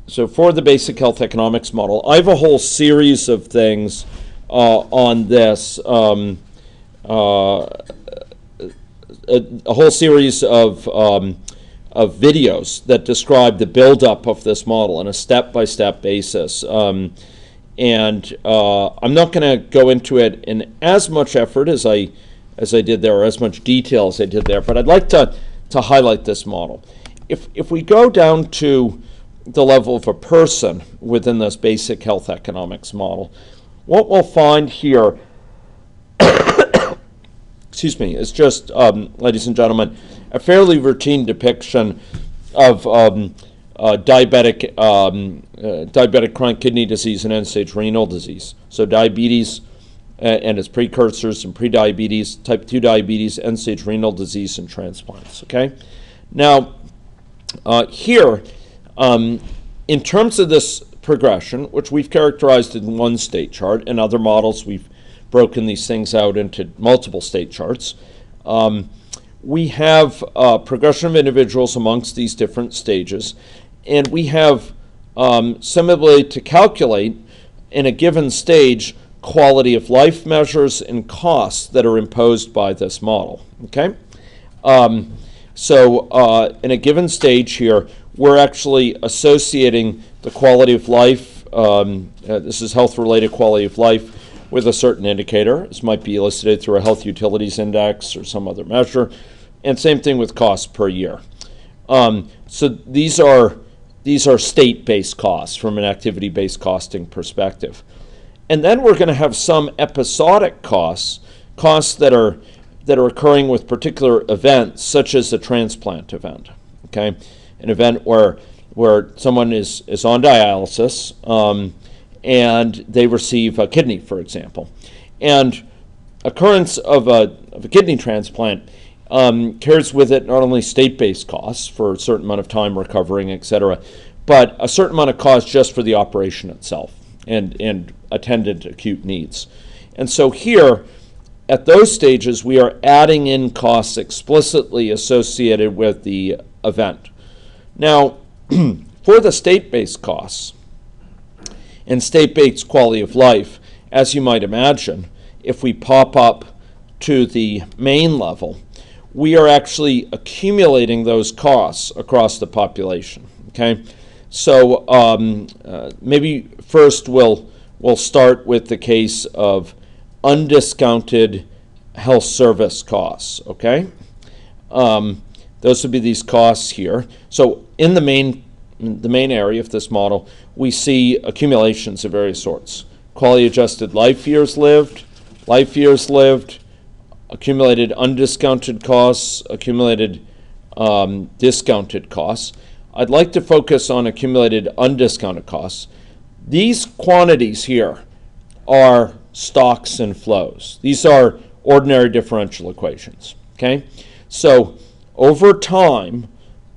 so for the basic health economics model, I have a whole series of things on this, a whole series of videos that describe the buildup of this model on a step-by-step basis. And I'm not going to go into it in as much effort as I did there, or as much detail as I did there, but I'd like to highlight this model. If we go down to the level of a person within this basic health economics model, what we'll find here excuse me, is just, ladies and gentlemen, a fairly routine depiction of diabetic chronic kidney disease and end-stage renal disease. So diabetes and its precursors and prediabetes, type 2 diabetes, end-stage renal disease, and transplants, okay? Now, here, in terms of this progression, which we've characterized in one state chart, and other models we've broken these things out into multiple state charts, we have progression of individuals amongst these different stages, and we have some ability to calculate in a given stage quality of life measures and costs that are imposed by this model, okay? So in a given stage here, we're actually associating the quality of life, this is health-related quality of life, with a certain indicator. This might be elicited through a health utilities index or some other measure, and same thing with costs per year. So these are state-based costs from an activity-based costing perspective. And then we're going to have some episodic costs that are occurring with particular events, such as a transplant event, okay? An event where someone is on dialysis, and they receive a kidney, for example. And occurrence of a kidney transplant carries with it not only state-based costs for a certain amount of time recovering, et cetera, but a certain amount of cost just for the operation itself and attendant acute needs. And so here, at those stages, we are adding in costs explicitly associated with the event. Now, for the state-based costs, and state-based quality of life, as you might imagine, if we pop up to the main level, we are actually accumulating those costs across the population, okay? So maybe first we'll start with the case of undiscounted health service costs, okay? Those would be these costs here. So in the main area of this model, we see accumulations of various sorts. Quality adjusted life years lived, accumulated undiscounted costs, accumulated discounted costs. I'd like to focus on accumulated undiscounted costs. These quantities here are stocks and flows. These are ordinary differential equations, okay? So over time,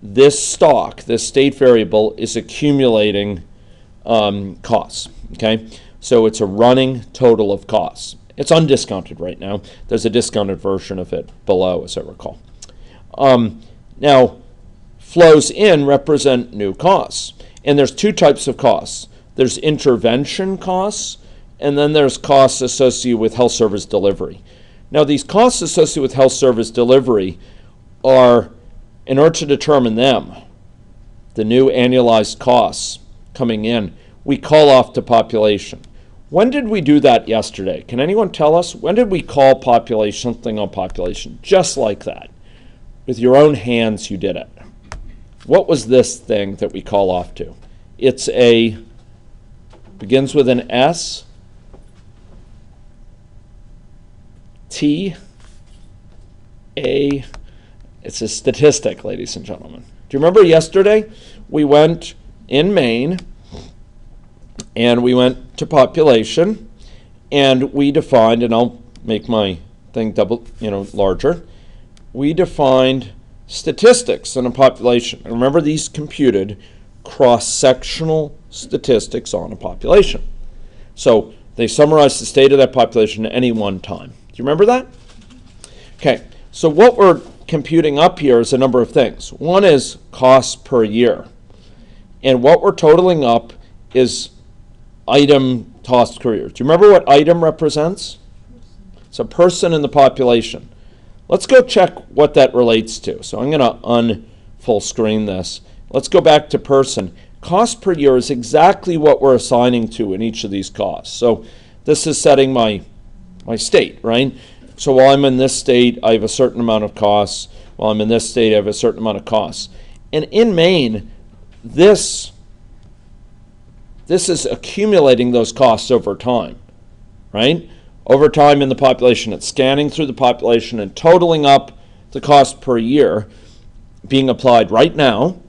this stock, this state variable, is accumulating costs, okay? So it's a running total of costs. It's undiscounted right now. There's a discounted version of it below, as I recall. Now, flows in represent new costs. And there's two types of costs. There's intervention costs, and then there's costs associated with health service delivery. Now, these costs associated with health service delivery are, in order to determine them, the new annualized costs coming in, we call off to population. When did we do that yesterday? Can anyone tell us? When did we call something on population? Just like that. With your own hands, you did it. What was this thing that we call off to? It's begins with an S, T, A. It's a statistic, ladies and gentlemen. Do you remember yesterday? We went in Maine, and we went to population, and we defined, and I'll make my thing larger. We defined statistics in a population. And remember, these computed cross-sectional statistics on a population. So they summarize the state of that population at any one time. Do you remember that? Okay, so what we're computing up here is a number of things. One is costs per year. And what we're totaling up is item tossed per year. Do you remember what item represents? It's a person in the population. Let's go check what that relates to. So I'm going to unfull screen this. Let's go back to person. Cost per year is exactly what we're assigning to in each of these costs. So this is setting my state, right? So while I'm in this state, I have a certain amount of costs. While I'm in this state, I have a certain amount of costs. And in main, this is accumulating those costs over time, right? Over time in the population, it's scanning through the population and totaling up the cost per year being applied right now,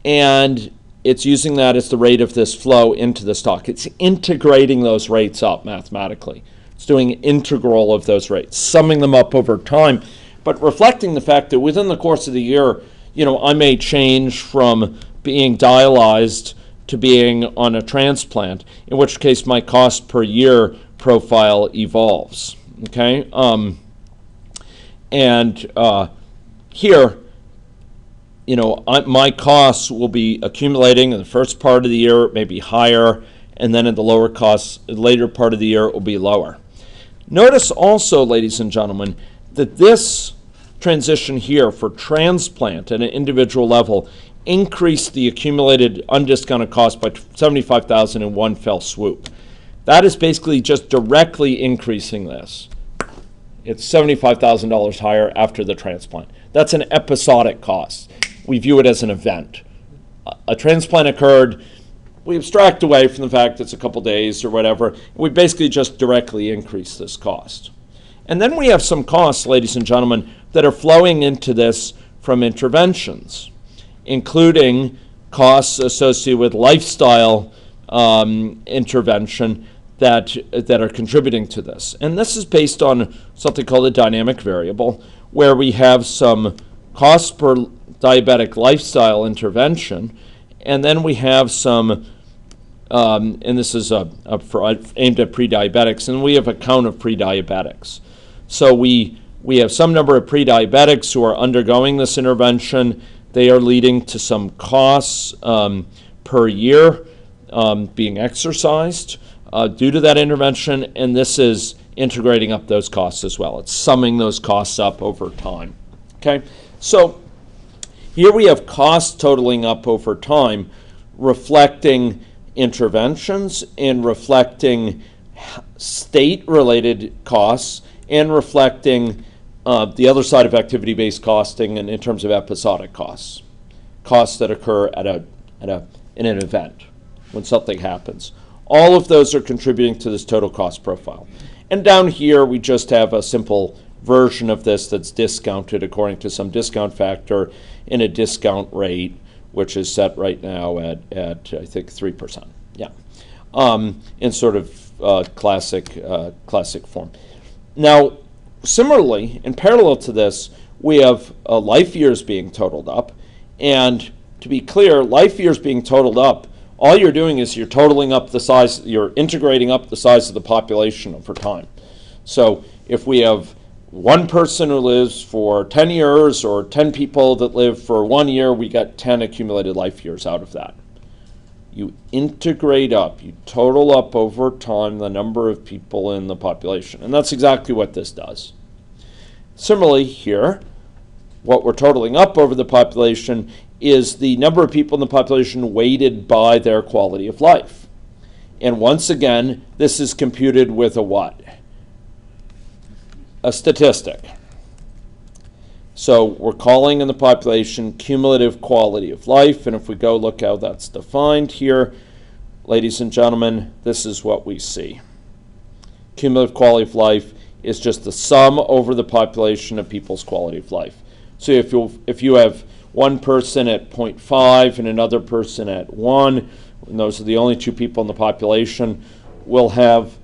and it's using that as the rate of this flow into the stock. It's integrating those rates up mathematically. It's doing an integral of those rates, summing them up over time, but reflecting the fact that within the course of the year, I may change from being dialyzed to being on a transplant, in which case my cost per year profile evolves, okay? Here, my costs will be accumulating in the first part of the year, it may be higher, and then in the later part of the year, it will be lower. Notice also, ladies and gentlemen, that this transition here for transplant at an individual level increased the accumulated undiscounted cost by $75,000 in one fell swoop. That is basically just directly increasing this. It's $75,000 higher after the transplant. That's an episodic cost. We view it as an event. A transplant occurred, we abstract away from the fact it's a couple days or whatever. We basically just directly increase this cost. And then we have some costs, ladies and gentlemen, that are flowing into this from interventions, including costs associated with lifestyle intervention that are contributing to this. And this is based on something called a dynamic variable, where we have some cost per diabetic lifestyle intervention, and then we have some, and this is aimed at pre-diabetics, and we have a count of pre-diabetics. So we have some number of pre-diabetics who are undergoing this intervention. They are leading to some costs per year being exercised due to that intervention, and this is integrating up those costs as well. It's summing those costs up over time. Okay, so here we have costs totaling up over time, reflecting interventions and reflecting state-related costs and reflecting the other side of activity-based costing and in terms of episodic costs, costs that occur in an event when something happens. All of those are contributing to this total cost profile. And down here, we just have a simple version of this that's discounted according to some discount factor in a discount rate, which is set right now at I think 3%. Yeah, in sort of classic form. Now, similarly, in parallel to this, we have life years being totaled up, and to be clear, life years being totaled up, all you're doing is you're totaling up the size, you're integrating up the size of the population over time. So if we have one person who lives for 10 years or 10 people that live for 1 year, we got 10 accumulated life years out of that. You integrate up, you total up over time the number of people in the population, and that's exactly what this does. Similarly here, what we're totaling up over the population is the number of people in the population weighted by their quality of life. And once again, this is computed with a what? A statistic. So we're calling in the population cumulative quality of life, and if we go look how that's defined here, ladies and gentlemen, this is what we see. Cumulative quality of life is just the sum over the population of people's quality of life. So if you have one person at 0.5 and another person at 1, and those are the only two people in the population, we'll have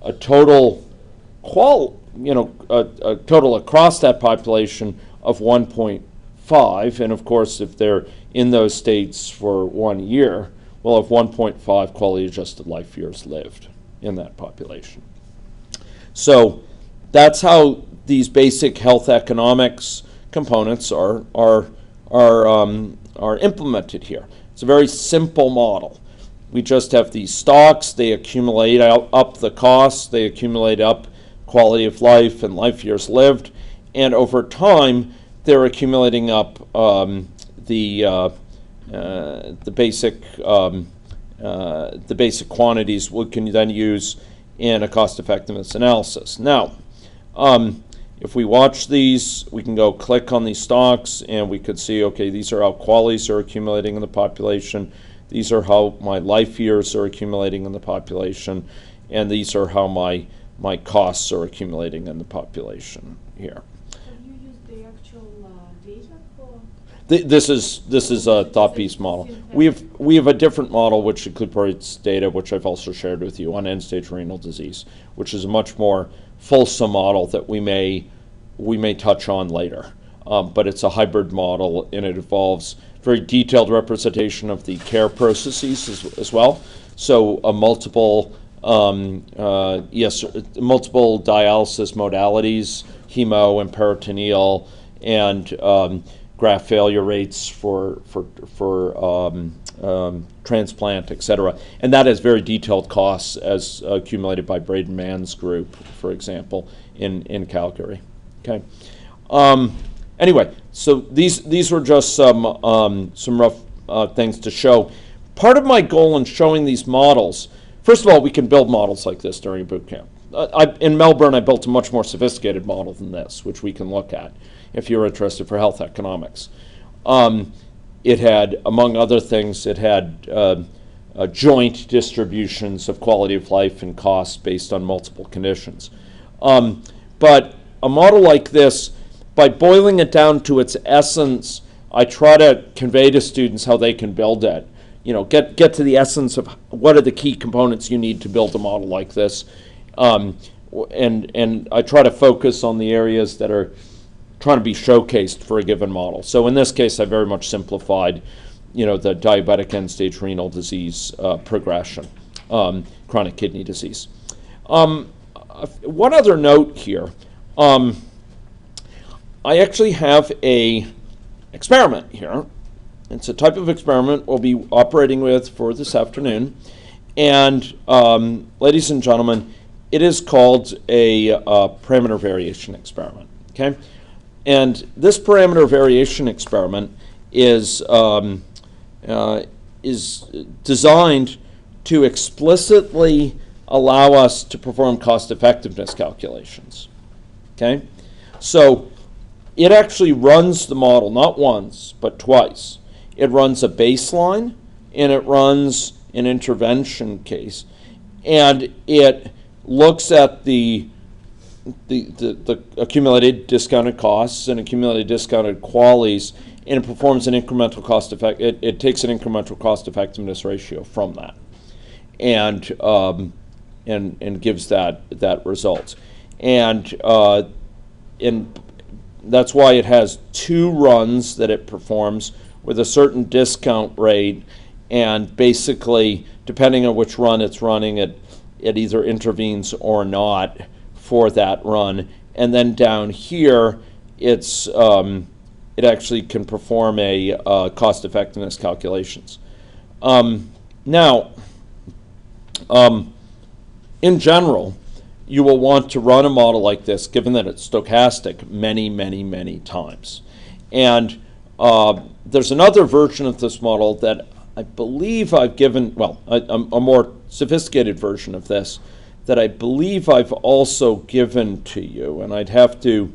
a total a total across that population of 1.5, and of course if they're in those states for 1 year, we'll have 1.5 quality adjusted life years lived in that population. So that's how these basic health economics components are implemented here. It's a very simple model. We just have these stocks, they accumulate up the costs, they accumulate up quality of life and life years lived, and over time they're accumulating up the basic quantities we can then use in a cost effectiveness analysis. Now, if we watch these, we can go click on these stocks and we could see, okay, these are how qualities are accumulating in the population, these are how my life years are accumulating in the population, and these are how my costs are accumulating in the population here. Have you used the actual data for? This is a thought-piece model. We have a different model which incorporates data, which I've also shared with you, on end-stage renal disease, which is a much more fulsome model that we may touch on later. But it's a hybrid model, and it involves very detailed representation of the care processes as well. So multiple dialysis modalities, hemo and peritoneal, and graft failure rates for transplant, et cetera. And that has very detailed costs as accumulated by Braden Mann's group, for example, in Calgary. Okay. Anyway, so these were just some rough things to show. Part of my goal in showing these models, first of all, we can build models like this during boot camp. In Melbourne, I built a much more sophisticated model than this, which we can look at if you're interested for health economics. It had, among other things, it had joint distributions of quality of life and costs based on multiple conditions. But a model like this, by boiling it down to its essence, I try to convey to students how they can build it. You know, get to the essence of what are the key components you need to build a model like this. And I try to focus on the areas that are trying to be showcased for a given model. So in this case, I very much simplified, the diabetic end-stage renal disease progression, chronic kidney disease. One other note here. I actually have a experiment here. It's a type of experiment we'll be operating with for this afternoon. And ladies and gentlemen, it is called a parameter variation experiment. Okay? And this parameter variation experiment is designed to explicitly allow us to perform cost effectiveness calculations. Okay? So it actually runs the model not once, but twice. It runs a baseline, and it runs an intervention case. And it looks at the accumulated discounted costs and accumulated discounted qualities, and it performs an incremental cost effect. It takes an incremental cost effectiveness ratio from that, and gives that result. And that's why it has two runs that it performs with a certain discount rate, and basically, depending on which run it's running, it either intervenes or not for that run. And then down here, it actually can perform a cost effectiveness calculations. Now, in general, you will want to run a model like this, given that it's stochastic, many, many, many times. And there's another version of this model that I believe I've given, a more sophisticated version of this that I believe I've also given to you, and I'd have to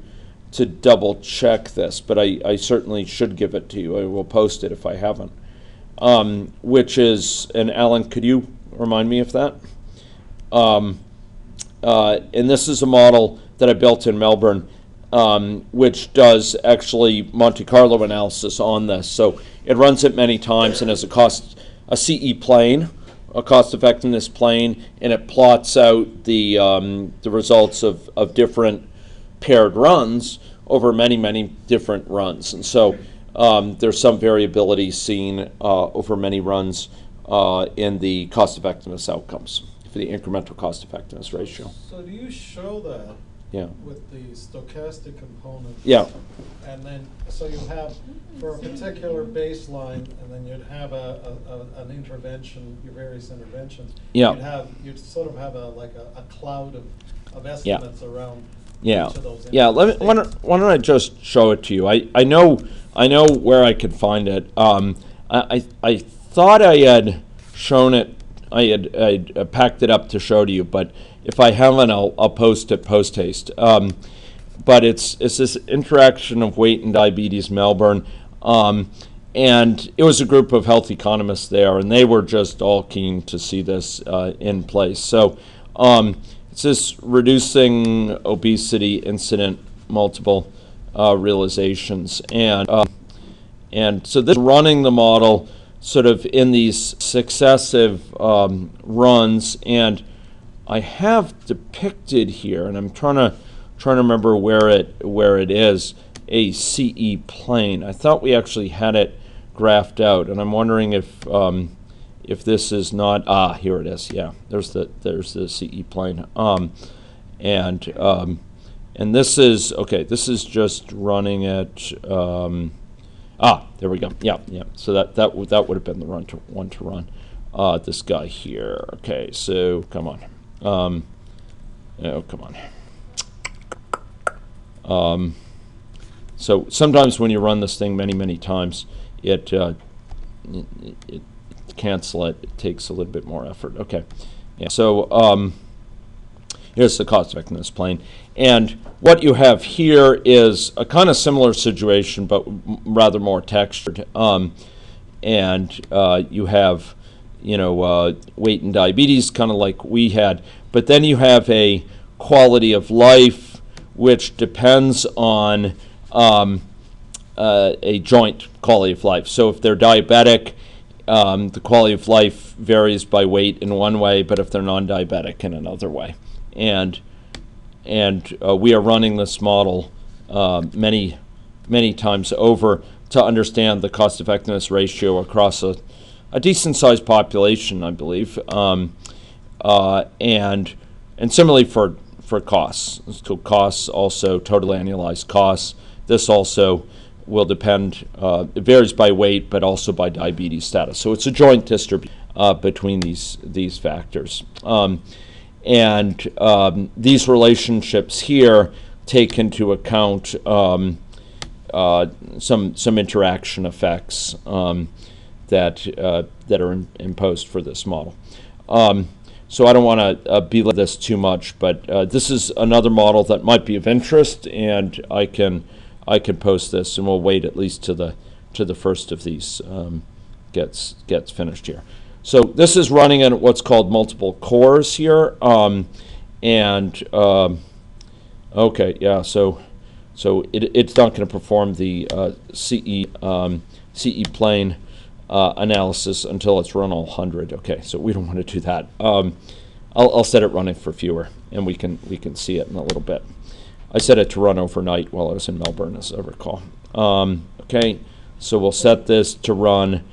double check this, but I certainly should give it to you. I will post it if I haven't. Which is, and Alan, could you remind me of that? And this is a model that I built in Melbourne, which does actually Monte Carlo analysis on this. So it runs it many times and has a CE plane, a cost effectiveness plane, and it plots out the results of different paired runs over many, many different runs. And so there's some variability seen over many runs in the cost effectiveness outcomes for the incremental cost effectiveness ratio. So do you show that Yeah. with the stochastic component. Yeah. And then, so you have, for a particular baseline, and then you'd have an intervention, your various interventions. Yeah. You'd sort of have like a cloud of estimates around Yeah. each of those. Yeah. Why don't I just show it to you? I know where I could find it. I thought I had shown it. I had packed it up to show to you, but if I haven't, I'll post it post haste. But it's this interaction of weight and diabetes, Melbourne, and it was a group of health economists there, and they were just all keen to see this in place. So it's this reducing obesity incident multiple realizations, and so this is running the model sort of in these successive runs, and I have depicted here, and I'm trying to remember where it is, a CE plane. I thought we actually had it graphed out, and I'm wondering if this is not, here it is. Yeah, there's the CE plane. And this is okay. This is just running at there we go. Yeah. So that would have been the one to run. This guy here. Okay, so come on. Oh, come on. So sometimes when you run this thing many times, it cancel it. It takes a little bit more effort. Okay. Yeah. So here's the cost effectiveness plane, and what you have here is a kind of similar situation, but rather more textured. And you have, weight and diabetes, kind of like we had, but then you have a quality of life which depends on a joint quality of life. So if they're diabetic, the quality of life varies by weight in one way, but if they're non-diabetic, in another way. And we are running this model many times over to understand the cost effectiveness ratio across a decent-sized population, I believe, and similarly for costs. So costs also, total annualized costs. This also will depend, it varies by weight, but also by diabetes status. So it's a joint distribution between these factors. And these relationships here take into account some interaction effects that are imposed for this model. So I don't want to belabor this too much, but this is another model that might be of interest, and I can post this, and we'll wait at least to the first of these gets finished here. So this is running in what's called multiple cores here, okay, yeah. So it's not going to perform the CE plane analysis until it's run all 100. Okay, so we don't want to do that. I'll set it running for fewer, and we can see it in a little bit. I set it to run overnight while I was in Melbourne, as I recall. Okay, so we'll set this to run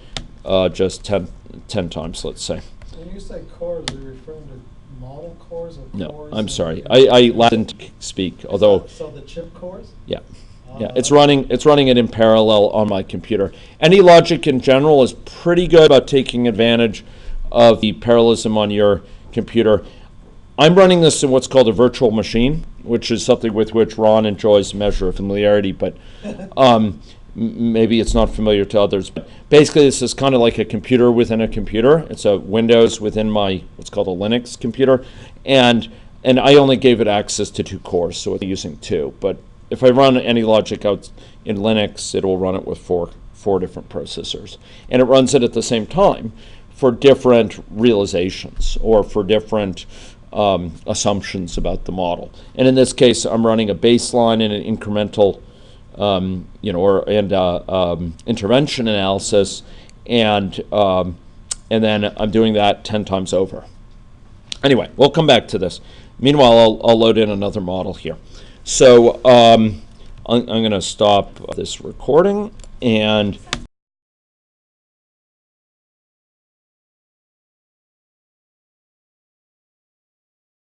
just 10 times, let's say. When you say cores, are you referring to model cores or No, cores? I'm sorry. I didn't speak, although. So the chip cores? Yeah. Yeah, it's running it in parallel on my computer. AnyLogic in general is pretty good about taking advantage of the parallelism on your computer. I'm running this in what's called a virtual machine, which is something with which Ron enjoys a measure of familiarity, but maybe it's not familiar to others. But basically, this is kind of like a computer within a computer. It's a Windows within my what's called a Linux computer, and I only gave it access to 2 cores, so it's using 2. But if I run AnyLogic out in Linux, it will run it with four different processors, and it runs it at the same time for different realizations or for different assumptions about the model. And in this case, I'm running a baseline and an incremental, intervention analysis, and then I'm doing that 10 times over. Anyway, we'll come back to this. Meanwhile, I'll load in another model here. So I'm going to stop this recording, and